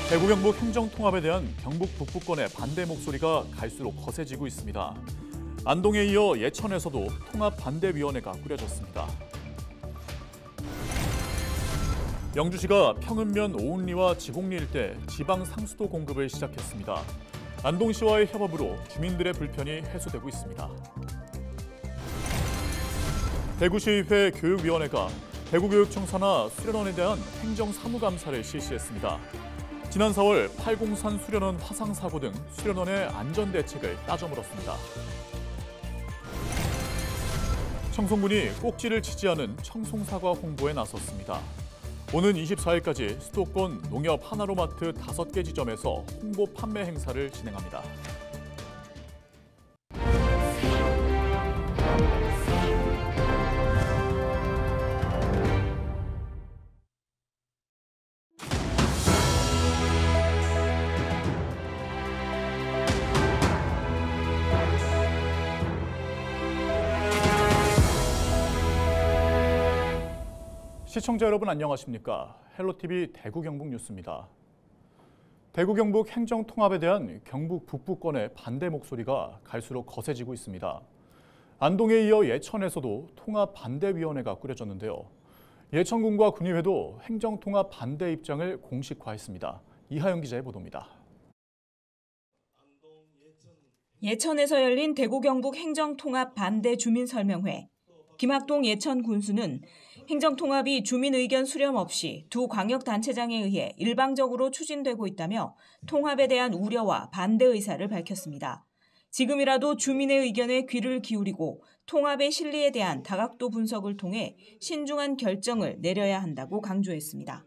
대구 경북 행정통합에 대한 경북 북부권의 반대 목소리가 갈수록 거세지고 있습니다. 안동에 이어 예천에서도 통합반대위원회가 꾸려졌습니다. 영주시가 평읍면 오은리와 지곡리 일대 지방 상수도 공급을 시작했습니다. 안동시와의 협업으로 주민들의 불편이 해소되고 있습니다. 대구시의회 교육위원회가 대구교육청 수련원에 대한 행정사무감사를 실시했습니다. 지난 4월 팔공산 수련원 화상 사고 등 수련원의 안전대책을 따져 물었습니다. 청송군이 꼭지를 치지 않은 청송사과 홍보에 나섰습니다. 오는 24일까지 수도권 농협 하나로마트 5개 지점에서 홍보 판매 행사를 진행합니다. 시청자 여러분 안녕하십니까? 헬로티비 대구 경북 뉴스입니다. 대구 경북 행정통합에 대한 경북 북부권의 반대 목소리가 갈수록 거세지고 있습니다. 안동에 이어 예천에서도 통합반대위원회가 꾸려졌는데요. 예천군과 군의회도 행정통합 반대 입장을 공식화했습니다. 이하영 기자의 보도입니다. 예천에서 열린 대구 경북 행정통합 반대 주민설명회. 김학동 예천 군수는 행정통합이 주민 의견 수렴 없이 두 광역단체장에 의해 일방적으로 추진되고 있다며 통합에 대한 우려와 반대 의사를 밝혔습니다. 지금이라도 주민의 의견에 귀를 기울이고 통합의 실리에 대한 다각도 분석을 통해 신중한 결정을 내려야 한다고 강조했습니다.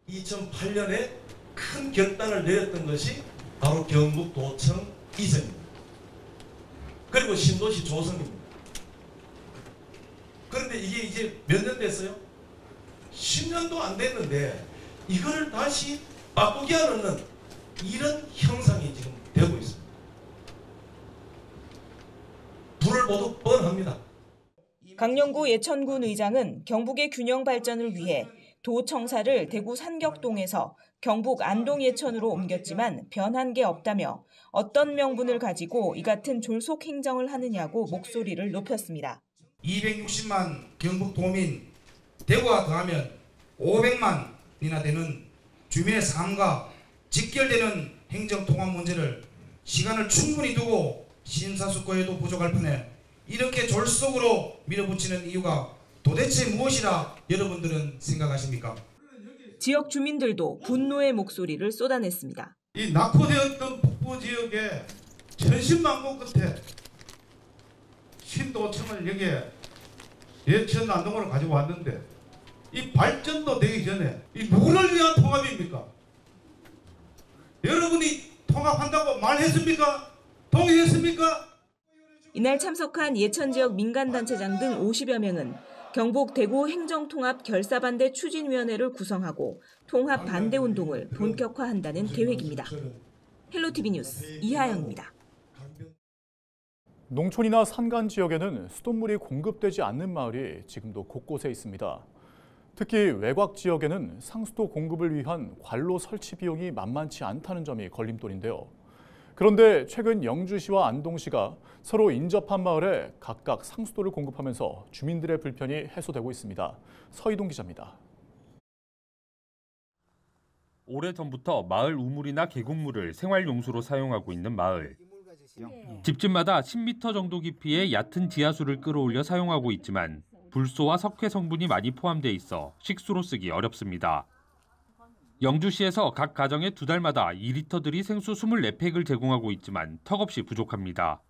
2008년에 큰 결단을 내렸던 것이 바로 경북도청 이전입니다. 그리고 신도시 조성입니다. 그런데 이게 이제 몇 년 됐어요? 10년도 안 됐는데 이걸 다시 바꾸게 하는 이런 형상이 지금 되고 있습니다. 불을 모두 뻔합니다. 강영구 예천군 의장은 경북의 균형 발전을 위해 도청사를 대구 산격동에서 경북 안동 예천으로 옮겼지만 변한 게 없다며 어떤 명분을 가지고 이 같은 졸속 행정을 하느냐고 목소리를 높였습니다. 260만 경북도민, 대구와 더하면 500만이나 되는 주민의 삶과 직결되는 행정통합 문제를 시간을 충분히 두고 심사숙고해도 부족할 판에 이렇게 졸속으로 밀어붙이는 이유가 도대체 무엇이라 여러분들은 생각하십니까? 지역 주민들도 분노의 목소리를 쏟아냈습니다. 이 낙후되었던 북부 지역의 천신만고 끝에 신도청을 여기에 예천 안동으로 가지고 왔는데 이 발전도 되기 전에 이 누구를 위한 통합입니까? 여러분이 통합한다고 말했습니까? 동의했습니까? 이날 참석한 예천 지역 민간단체장 등 50여 명은 경북 대구 행정통합 결사반대 추진위원회를 구성하고 통합 반대 운동을 본격화한다는 계획입니다. 헬로티비 뉴스 이하영입니다. 농촌이나 산간 지역에는 수돗물이 공급되지 않는 마을이 지금도 곳곳에 있습니다. 특히 외곽 지역에는 상수도 공급을 위한 관로 설치 비용이 만만치 않다는 점이 걸림돌인데요. 그런데 최근 영주시와 안동시가 서로 인접한 마을에 각각 상수도를 공급하면서 주민들의 불편이 해소되고 있습니다. 서희동 기자입니다. 오래전부터 마을 우물이나 계곡물을 생활용수로 사용하고 있는 마을. 집집마다 10m 정도 깊이의 얕은 지하수를 끌어올려 사용하고 있지만 불소와 석회 성분이 많이 포함돼 있어 식수로 쓰기 어렵습니다. 영주시에서 각 가정에 2달마다 2리터들이 생수 24팩을 제공하고 있지만 턱없이 부족합니다.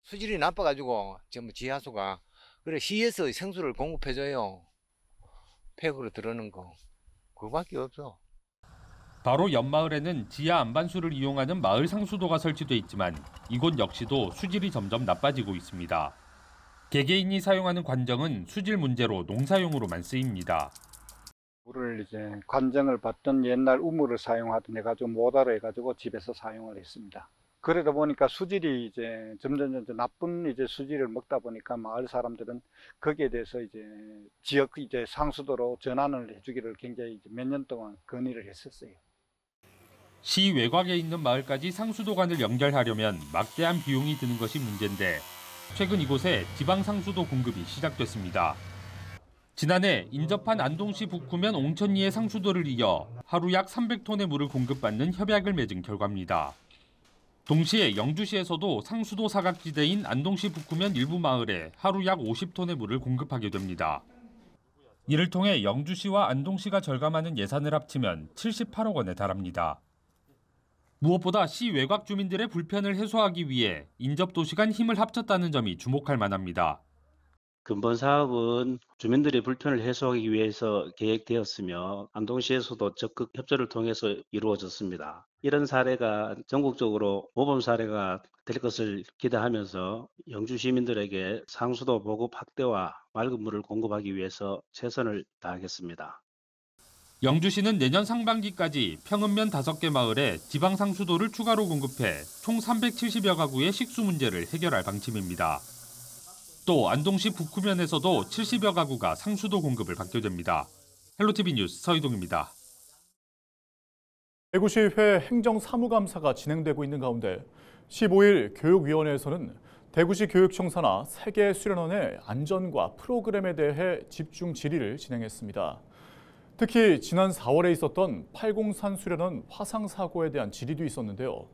수질이 나빠가지고 지금 지하수가 그래 시에서 생수를 공급해줘요. 팩으로 들어오는 거 그거밖에 없어. 바로 옆 마을에는 지하 안반수를 이용하는 마을 상수도가 설치돼 있지만 이곳 역시도 수질이 점점 나빠지고 있습니다. 개개인이 사용하는 관정은 수질 문제로 농사용으로만 쓰입니다. 물을 이제 관정을 받던 옛날 우물을 사용하던 해가지고 못 알아 해가지고 집에서 사용을 했습니다. 그러다 보니까 수질이 이제 점점 나쁜 이제 수질을 먹다 보니까 마을 사람들은 거기에 대해서 이제 지역 이제 상수도로 전환을 해주기를 굉장히 몇 년 동안 건의를 했었어요. 시 외곽에 있는 마을까지 상수도관을 연결하려면 막대한 비용이 드는 것이 문제인데 최근 이곳에 지방 상수도 공급이 시작됐습니다. 지난해 인접한 안동시 북구면 옹천리의 상수도를 이어 하루 약 300톤의 물을 공급받는 협약을 맺은 결과입니다. 동시에 영주시에서도 상수도 사각지대인 안동시 북구면 일부 마을에 하루 약 50톤의 물을 공급하게 됩니다. 이를 통해 영주시와 안동시가 절감하는 예산을 합치면 78억 원에 달합니다. 무엇보다 시 외곽 주민들의 불편을 해소하기 위해 인접도시 간 힘을 합쳤다는 점이 주목할 만합니다. 근본 사업은 주민들의 불편을 해소하기 위해서 계획되었으며 안동시에서도 적극 협조를 통해서 이루어졌습니다. 이런 사례가 전국적으로 모범 사례가 될 것을 기대하면서 영주 시민들에게 상수도 보급 확대와 맑은 물을 공급하기 위해서 최선을 다하겠습니다. 영주시는 내년 상반기까지 평읍면 5개 마을에 지방 상수도를 추가로 공급해 총 370여 가구의 식수 문제를 해결할 방침입니다. 또 안동시 북구면에서도 70여 가구가 상수도 공급을 받게 됩니다. 헬로티비 뉴스 서희동입니다. 대구시회 행정사무감사가 진행되고 있는 가운데 15일 교육위원회에서는 대구시 교육청사나 세계 수련원의 안전과 프로그램에 대해 집중 질의를 진행했습니다. 특히 지난 4월에 있었던 803 수련원 화상 사고에 대한 질의도 있었는데요.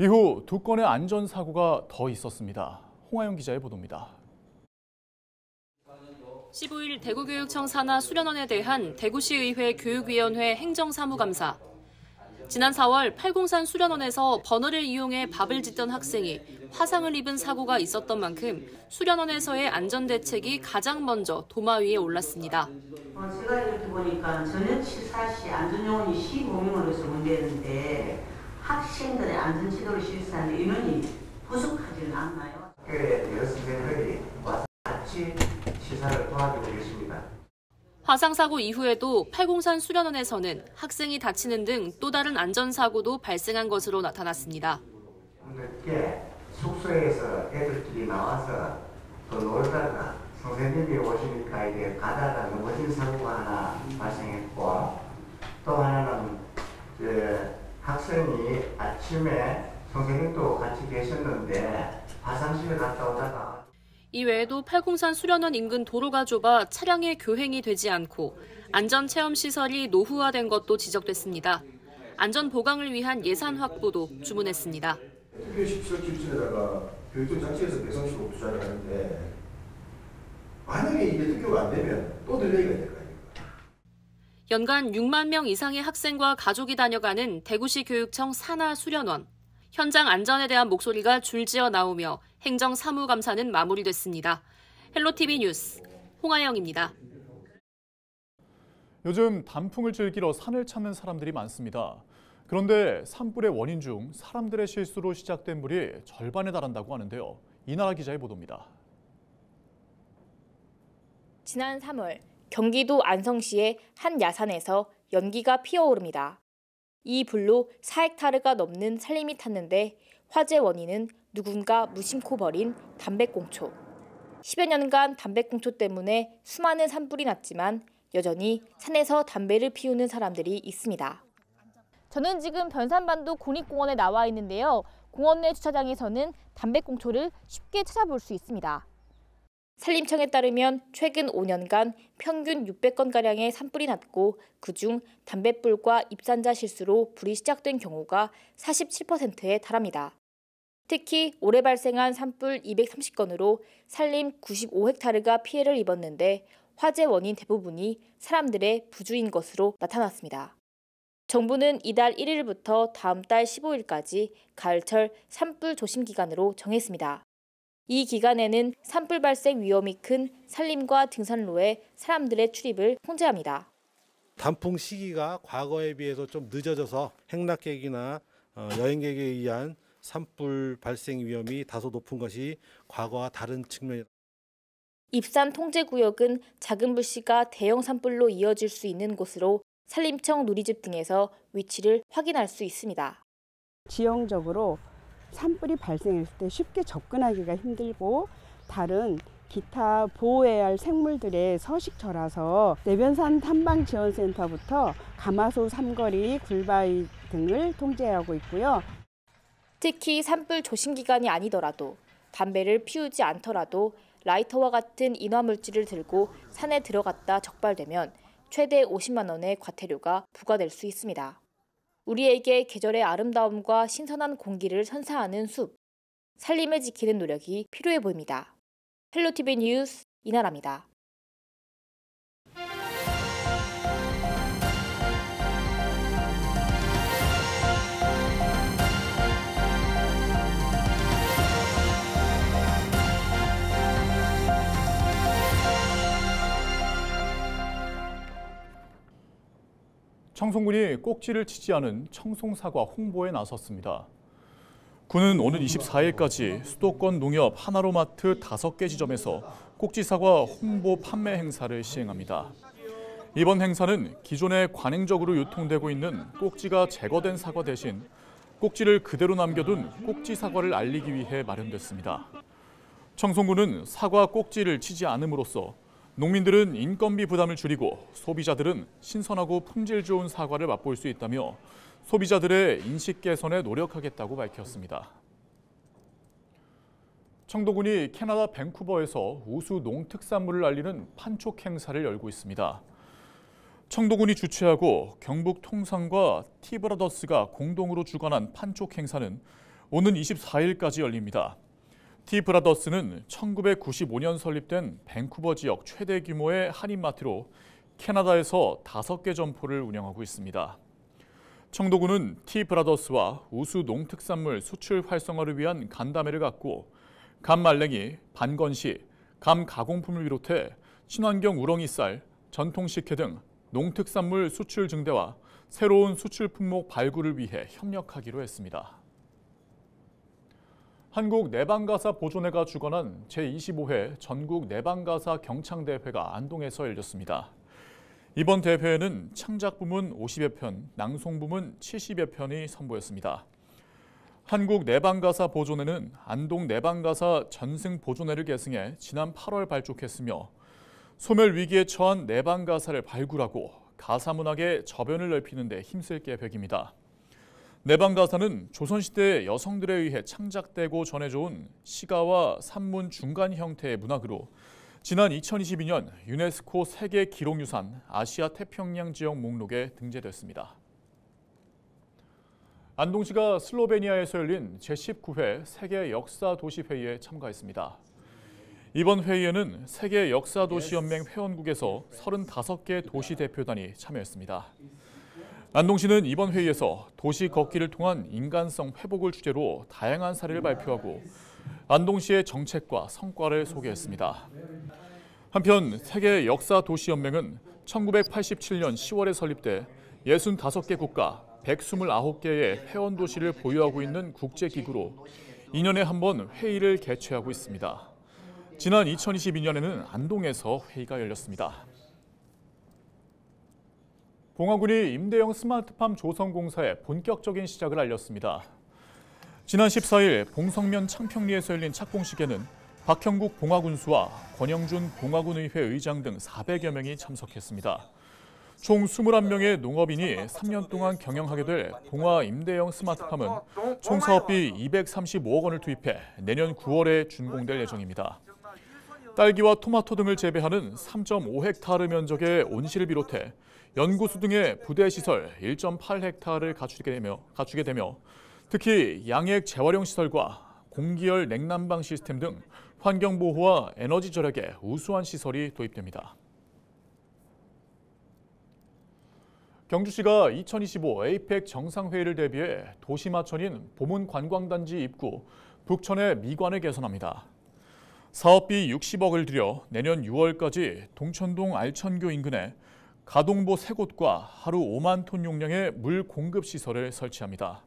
이후 2건의 안전사고가 더 있었습니다. 홍하영 기자의 보도입니다. 15일 대구교육청 산하 수련원에 대한 대구시의회 교육위원회 행정사무감사. 지난 4월 803 수련원에서 버너를 이용해 밥을 짓던 학생이 화상을 입은 사고가 있었던 만큼 수련원에서의 안전대책이 가장 먼저 도마 위에 올랐습니다. 제가 이렇게 보니까 전혀 치사 시 안전요원이 15명으로서 문제였는데 학생들의 안전지도를 실시하는 인원이 부족하지는 않나요? 여러 선생님들이 와서 같이 시사를 도와주고 계십니다. 화상사고 이후에도 803 수련원에서는 학생이 다치는 등 또 다른 안전사고도 발생한 것으로 나타났습니다. 늦게 숙소에서 애들끼리 나와서 또 놀다가 선생님이 오시니까 이게 가다가 넘어진 사고가 하나 발생했고 또 하나는 학생이 아침에 선생님도 같이 계셨는데 화장실에 갔다 오다가 이외에도 803 수련원 인근 도로가 좁아 차량의 교행이 되지 않고 안전체험시설이 노후화된 것도 지적됐습니다. 안전 보강을 위한 예산 확보도 주문했습니다. 특별시설 기준에다가 교육청 자체에서 130억 투자를 하는데 만약에 이게 특교가 안 되면 또 딜레이가 될 거 아닙니까? 연간 6만 명 이상의 학생과 가족이 다녀가는 대구시 교육청 산하 수련원. 현장 안전에 대한 목소리가 줄지어 나오며 행정사무감사는 마무리됐습니다. 헬로티비 뉴스 홍하영입니다. 요즘 단풍을 즐기러 산을 찾는 사람들이 많습니다. 그런데 산불의 원인 중 사람들의 실수로 시작된 불이 절반에 달한다고 하는데요. 이나라 기자의 보도입니다. 지난 3월 경기도 안성시의 한 야산에서 연기가 피어오릅니다. 이 불로 4헥타르가 넘는 산림이 탔는데 화재 원인은 누군가 무심코 버린 담배꽁초. 10여 년간 담배꽁초 때문에 수많은 산불이 났지만 여전히 산에서 담배를 피우는 사람들이 있습니다. 저는 지금 변산반도 국립공원에 나와 있는데요. 공원 내 주차장에서는 담배꽁초를 쉽게 찾아볼 수 있습니다. 산림청에 따르면 최근 5년간 평균 600건가량의 산불이 났고 그중 담뱃불과 입산자 실수로 불이 시작된 경우가 47%에 달합니다. 특히 올해 발생한 산불 230건으로 산림 95헥타르가 피해를 입었는데 화재 원인 대부분이 사람들의 부주인 것으로 나타났습니다. 정부는 이달 1일부터 다음 달 15일까지 가을철 산불 조심 기간으로 정했습니다. 이 기간에는 산불 발생 위험이 큰 산림과 등산로에 사람들의 출입을 통제합니다. 단풍 시기가 과거에 비해서 좀 늦어져서 행락객이나 여행객에 의한 산불 발생 위험이 다소 높은 것이 과거와 다른 측면이다. 입산 통제구역은 작은 불씨가 대형 산불로 이어질 수 있는 곳으로 산림청 누리집 등에서 위치를 확인할 수 있습니다. 지형적으로 산불이 발생했을 때 쉽게 접근하기가 힘들고 다른 기타 보호해야 할 생물들의 서식처라서 내변산 탐방지원센터부터 가마솥 삼거리, 굴바위 등을 통제하고 있고요. 특히 산불 조심 기간이 아니더라도 담배를 피우지 않더라도 라이터와 같은 인화물질을 들고 산에 들어갔다 적발되면 최대 50만 원의 과태료가 부과될 수 있습니다. 우리에게 계절의 아름다움과 신선한 공기를 선사하는 숲, 산림을 지키는 노력이 필요해 보입니다. 헬로티비 뉴스 이나라입니다. 청송군이 꼭지를 치지 않은 청송사과 홍보에 나섰습니다. 군은 오는 24일까지 수도권 농협 하나로마트 5개 지점에서 꼭지사과 홍보 판매 행사를 시행합니다. 이번 행사는 기존에 관행적으로 유통되고 있는 꼭지가 제거된 사과 대신 꼭지를 그대로 남겨둔 꼭지사과를 알리기 위해 마련됐습니다. 청송군은 사과 꼭지를 치지 않음으로써 농민들은 인건비 부담을 줄이고 소비자들은 신선하고 품질 좋은 사과를 맛볼 수 있다며 소비자들의 인식 개선에 노력하겠다고 밝혔습니다. 청도군이 캐나다 밴쿠버에서 우수 농특산물을 알리는 판촉 행사를 열고 있습니다. 청도군이 주최하고 경북통상과 티브라더스가 공동으로 주관한 판촉 행사는 오는 24일까지 열립니다. 티브라더스는 1995년 설립된 밴쿠버 지역 최대 규모의 한인마트로 캐나다에서 5개 점포를 운영하고 있습니다. 청도군은 티브라더스와 우수 농특산물 수출 활성화를 위한 간담회를 갖고 감말랭이, 반건시, 감 가공품을 비롯해 친환경 우렁이쌀, 전통식혜 등 농특산물 수출 증대와 새로운 수출 품목 발굴을 위해 협력하기로 했습니다. 한국 내방가사 보존회가 주관한 제25회 전국 내방가사 경창대회가 안동에서 열렸습니다. 이번 대회에는 창작 부문 50여 편, 낭송 부문 70여 편이 선보였습니다. 한국 내방가사 보존회는 안동 내방가사 전승 보존회를 계승해 지난 8월 발족했으며 소멸 위기에 처한 내방가사를 발굴하고 가사문학의 저변을 넓히는 데 힘쓸 계획입니다. 내방가사는 조선시대 여성들에 의해 창작되고 전해져온 시가와 산문 중간 형태의 문학으로 지난 2022년 유네스코 세계 기록유산 아시아 태평양 지역 목록에 등재됐습니다. 안동시가 슬로베니아에서 열린 제19회 세계 역사도시회의에 참가했습니다. 이번 회의에는 세계 역사도시연맹 회원국에서 35개 도시 대표단이 참여했습니다. 안동시는 이번 회의에서 도시 걷기를 통한 인간성 회복을 주제로 다양한 사례를 발표하고 안동시의 정책과 성과를 소개했습니다. 한편 세계 역사도시연맹은 1987년 10월에 설립돼 65개 국가 129개의 회원도시를 보유하고 있는 국제기구로 2년에 한 번 회의를 개최하고 있습니다. 지난 2022년에는 안동에서 회의가 열렸습니다. 봉화군이 임대형 스마트팜 조성 공사의 본격적인 시작을 알렸습니다. 지난 14일 봉성면 창평리에서 열린 착공식에는 박형국 봉화군수와 권영준 봉화군의회 의장 등 400여 명이 참석했습니다. 총 21명의 농업인이 3년 동안 경영하게 될 봉화 임대형 스마트팜은 총 사업비 235억 원을 투입해 내년 9월에 준공될 예정입니다. 딸기와 토마토 등을 재배하는 3.5헥타르 면적의 온실을 비롯해 연구소 등의 부대 시설 1.8헥타르를 갖추게 되며 특히 양액 재활용 시설과 공기열 냉난방 시스템 등 환경 보호와 에너지 절약에 우수한 시설이 도입됩니다. 경주시가 2025 에이펙 정상회의를 대비해 도시마천인 보문관광단지 입구 북천의 미관을 개선합니다. 사업비 60억을 들여 내년 6월까지 동천동 알천교 인근에 가동보 3곳과 하루 5만 톤 용량의 물 공급 시설을 설치합니다.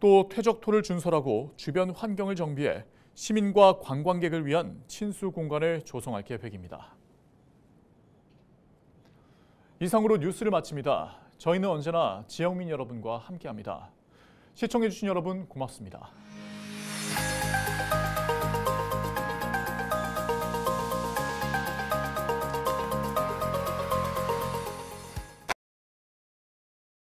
또 퇴적토를 준설하고 주변 환경을 정비해 시민과 관광객을 위한 친수 공간을 조성할 계획입니다. 이상으로 뉴스를 마칩니다. 저희는 언제나 지역민 여러분과 함께합니다. 시청해주신 여러분 고맙습니다.